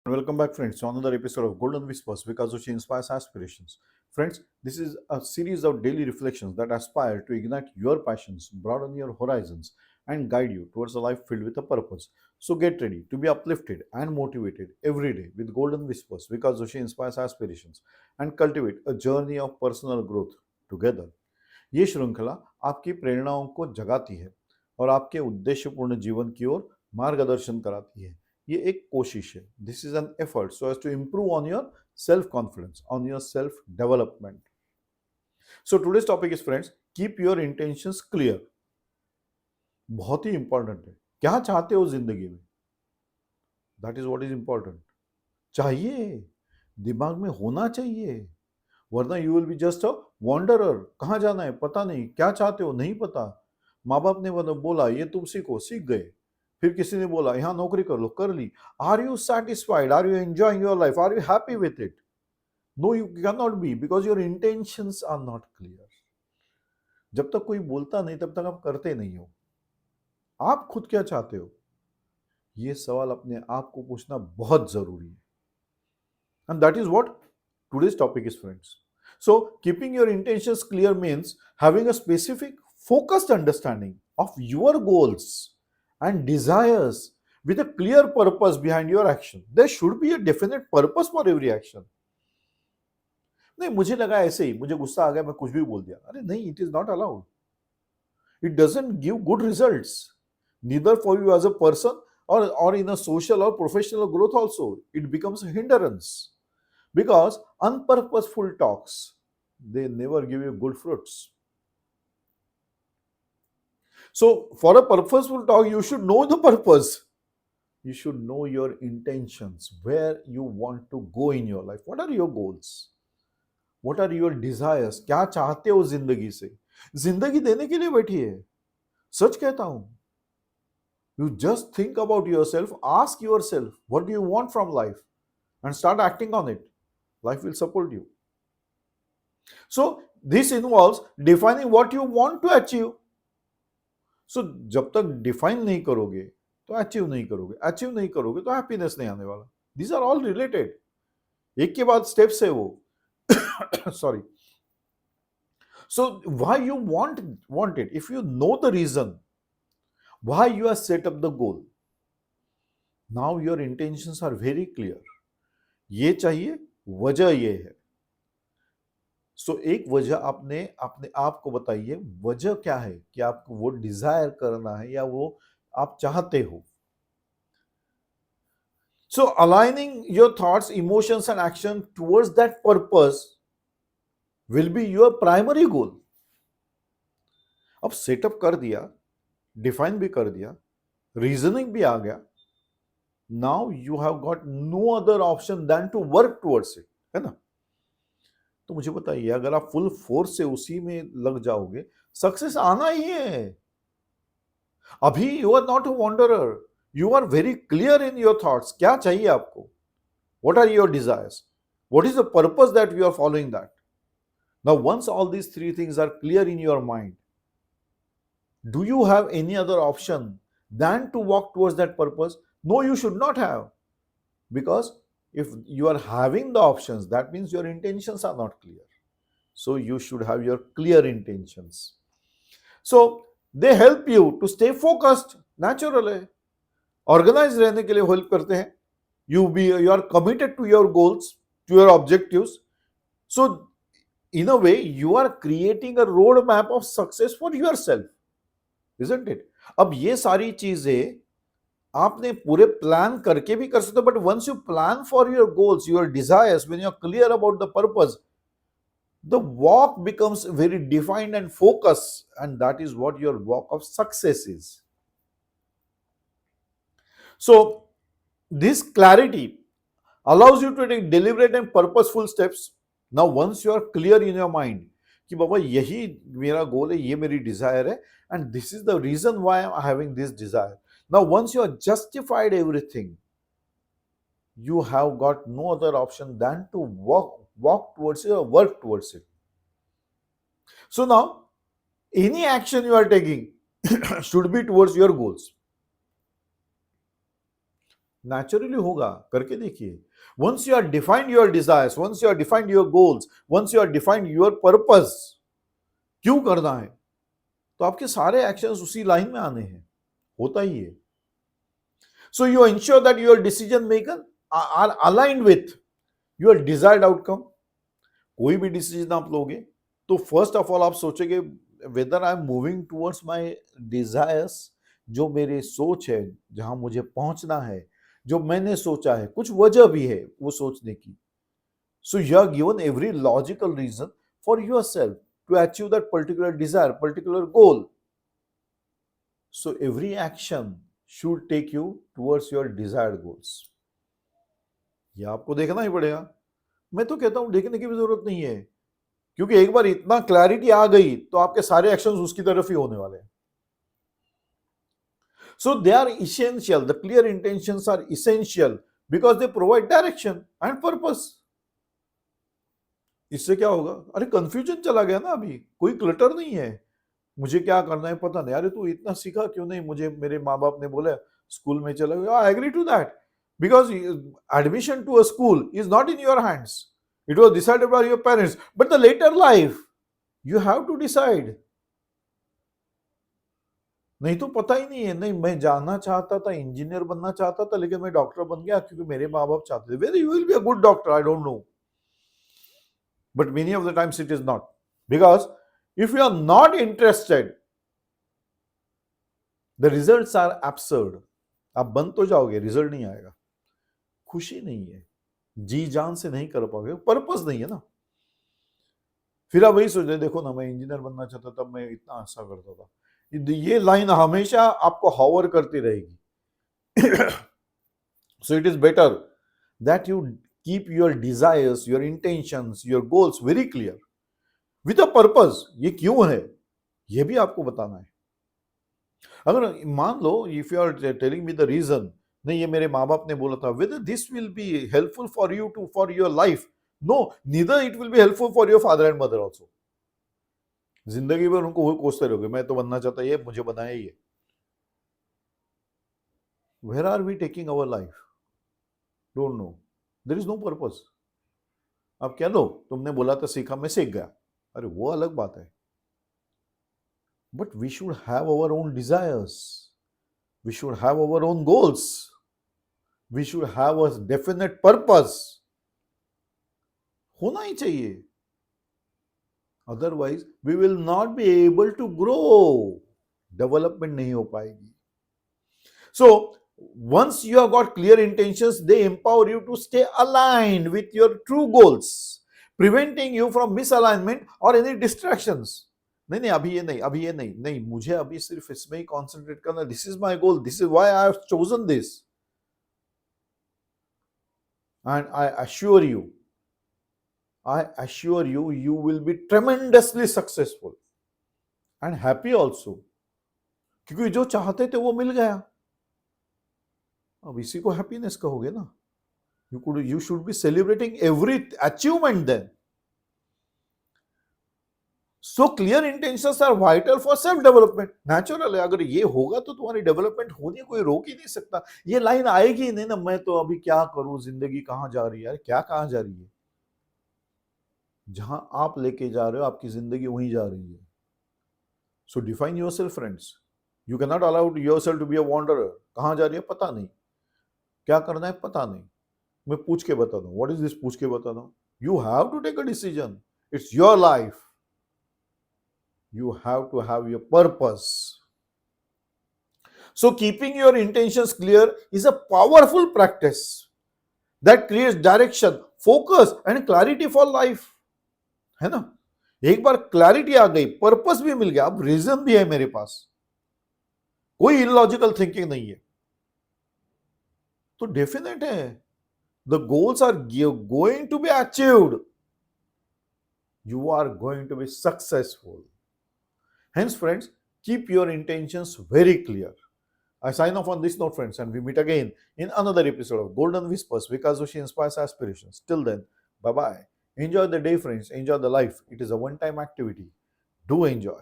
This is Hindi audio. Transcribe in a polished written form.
Welcome back, friends, to another episode of Golden Whispers because Joshi inspires aspirations. Friends, this is a series of daily reflections that aspire to ignite your passions, broaden your horizons, and guide you towards a life filled with a purpose. So get ready to be uplifted and motivated every day with Golden Whispers because Joshi inspires aspirations and cultivate a journey of personal growth together. ये श्रृंखला आपकी प्रेरणाओं को जगाती है और आपके उद्देश्यपूर्ण जीवन की ओर मार्गदर्शन कराती है। ये एक कोशिश है। This is an effort so as to improve on your self confidence, on your self development. So today's topic is friends, keep your intentions clear. बहुत ही इंपॉर्टेंट है। क्या चाहते हो जिंदगी में, that is what is important. चाहिए, दिमाग में होना चाहिए, वरना you will be just a wanderer. कहाँ जाना है पता नहीं, क्या चाहते हो नहीं पता। माँ बाप ने बोला ये तुम सीखो, सीख गए। फिर किसी ने बोला यहाँ नौकरी कर लो, कर ली। Are you satisfied? Are you enjoying your life? Are you happy with it? No, you can not be because your intentions are not clear. जब तक कोई बोलता नहीं तब तक आप करते नहीं हो। आप खुद क्या चाहते हो, ये सवाल अपने आप को पूछना बहुत जरूरी है। And that is what today's topic is, friends. So keeping your intentions clear means having a specific focused understanding of your goals and desires with a clear purpose behind your action. There should be a definite purpose for every action. नहीं, मुझे लगा ऐसे ही, मुझे गुस्सा आ गया, मैं कुछ भी बोल दिया। अरे नहीं, it is not allowed. It doesn't give good results, neither for you as a person or in a social or professional growth also. It becomes a hindrance. Because unpurposeful talks, they never give you good fruits. So for a purposeful talk, you should know the purpose. You should know your intentions, where you want to go in your life. What are your goals? What are your desires? क्या चाहते हो जिंदगी से? जिंदगी देने के लिए बैठी है। सच कहता हूं, you just think about yourself, ask yourself, what do you want from life, and start acting on it. Life will support you. So this involves defining what you want to achieve. So जब तक डिफाइन नहीं करोगे तो अचीव नहीं करोगे, अचीव नहीं करोगे तो हैप्पीनेस नहीं आने वाला। These are all related. एक के बाद स्टेप्स है वो। Sorry. So why you want it? If you know the reason why you have set up the goal, now your intentions are very clear. ये चाहिए, वजह ये है। सो एक वजह आपने अपने आप को बताइए, वजह क्या है कि आपको वो डिजायर करना है या वो आप चाहते हो। So aligning your thoughts, emotions and action towards that purpose will be your primary goal. अब सेटअप कर दिया, डिफाइन भी कर दिया, रीजनिंग भी आ गया। Now you have got no other option then to work towards it, है ना। तो मुझे बताइए, अगर आप फुल फोर्स से उसी में लग जाओगे, सक्सेस आना ही है। अभी you are not a wanderer, you are very clear in your thoughts. क्या चाहिए आपको? What are your desires? What is the purpose that you are following that? Now once all these three things are clear in your mind, do you have any other option than to walk towards that purpose? No, you should not have. Because if you are having the options, that means your intentions are not clear. So you should have your clear intentions. So they help you to stay focused naturally. Organized रहने के लिए help करते हैं. You are committed to your goals, to your objectives. So in a way, you are creating a roadmap of success for yourself. Isn't it? अब ये सारी चीजें आपने पूरे प्लान करके भी कर सकते हो, but once you plan for your goals, your desires, when you are clear about the purpose, the walk becomes very defined and focused, and that is what your walk of success is. So this clarity allows you to take deliberate and purposeful steps. Now once you are clear in your mind कि बाबा यही मेरा गोल है, ये मेरी डिजायर है, and this is the reason why I'm having this desire. Now once you are justified everything, you have got no other option than to walk towards it or work towards it. So now any action you are taking should be towards your goals. Naturally होगा, करके देखिए। Once you are defined your desires, once you are defined your goals, once you are defined your purpose, क्यों करना है, तो आपके सारे एक्शंस उसी लाइन में आने हैं, होता ही है। So you ensure that your decision maker are aligned with your desired outcome. कोई भी डिसीजन आप लोगे तो फर्स्ट ऑफ ऑल आप सोचेंगे whether I am moving towards my desires, जो मेरे सोच है, जहां मुझे पहुंचना है, जो मैंने सोचा है, कुछ वजह भी है वो सोचने की। So you are given every logical reason for yourself to achieve that particular desire, particular goal. So every action should take you towards your desired goals. ये आपको देखना ही पड़ेगा। मैं तो कहता हूं देखने की भी जरूरत नहीं है, क्योंकि एक बार इतना क्लैरिटी आ गई तो आपके सारे एक्शंस उसकी तरफ ही होने वाले हैं। So they are essential. The clear intentions are essential because they provide direction and purpose. इससे क्या होगा? अरे कंफ्यूजन चला गया ना, अभी कोई क्लटर नहीं है। मुझे क्या करना है पता नहीं, अरे तू इतना सीखा क्यों नहीं, मुझे मेरे माँ बाप ने बोला स्कूल में चला गया। I agree to that because admission to a school is not in your hands. It was decided by your parents. But the later life, you have to decide. नहीं तो पता ही नहीं है, नहीं मैं जानना चाहता था, इंजीनियर बनना चाहता था, लेकिन मैं डॉक्टर बन गया क्योंकि मेरे माँ बाप चाहते थे। Whether you will be a good doctor, I don't know, but many of the times it is not, because if you are not interested the results are absurd. आप बन तो जाओगे, रिजल्ट नहीं आएगा, खुशी नहीं है, जी जान से नहीं कर पाओगे, पर्पस नहीं है ना। फिर आप वही सोच रहे, देखो ना मैं इंजीनियर बनना चाहता था, मैं इतना ऐसा करता था। ये लाइन हमेशा आपको हॉवर करती रहेगी। So it is better that you keep your desires, your intentions, your goals very clear with a purpose. ये क्यों है ये भी आपको बताना है। अगर मान लो if you are telling me the reason, नहीं ये मेरे माँ बाप ने बोला था, whether this will be helpful for you to for your life, no neither it will be helpful for your father and mother also. जिंदगी भर उनको वही कोसते रहोगे, मैं तो बनना चाहता, ये मुझे बनाया ही है। Where are we taking our life? Don't know. There is no purpose. आप कह लो तुमने बोला था सीखा, मैं सीख गया, अरे वो अलग बात है। But we should have our own desires. We should have our own goals. We should have a definite purpose. होना ही चाहिए। Otherwise, we will not be able to grow. Development नहीं हो पाएगी। So, once you have got clear intentions, they empower you to stay aligned with your true goals, preventing you from misalignment or any distractions. नहीं नहीं अभी ये नहीं, अभी ये नहीं, नहीं मुझे अभी सिर्फ इसमें ही कॉन्सेंट्रेट करना, this is my goal, this is why I have chosen this, and I assure you, you will be tremendously successful and happy also, क्योंकि जो चाहते थे वो मिल गया। अब इसी को हैप्पीनेस कहोगे ना। You should be celebrating every achievement then. So clear intentions are vital for self development. Natural है, अगर ये होगा तो तुम्हारी डेवलपमेंट होनी कोई रोक ही नहीं सकता। ये लाइन आएगी ही नहीं ना, मैं तो अभी क्या करूं, जिंदगी कहां जा रही है, क्या कहां जा रही है, जहां आप लेके जा रहे हो आपकी जिंदगी वहीं जा रही है। So define yourself friends, you can not allow yourself to be a wanderer. कहां जा रही है पता नहीं, क्या करना है पता नहीं, मैं पूछ के बता दूं, व्हाट इज दिस पूछ के बता दूं। You have to take a decision, it's your life, you have to have your purpose. So keeping your intentions clear is a powerful practice that creates direction, focus and clarity for life, है ना। एक बार क्लैरिटी आ गई, पर्पस भी मिल गया, अब रीजन भी है मेरे पास, कोई इलॉजिकल थिंकिंग नहीं है, तो डेफिनेट है the goals are going to be achieved, you are going to be successful. Hence, friends, keep your intentions very clear. I sign off on this note, friends, and we meet again in another episode of Golden Whispers, because she inspires aspirations. Till then, bye-bye. Enjoy the day, friends. Enjoy the life. It is a one-time activity. Do enjoy.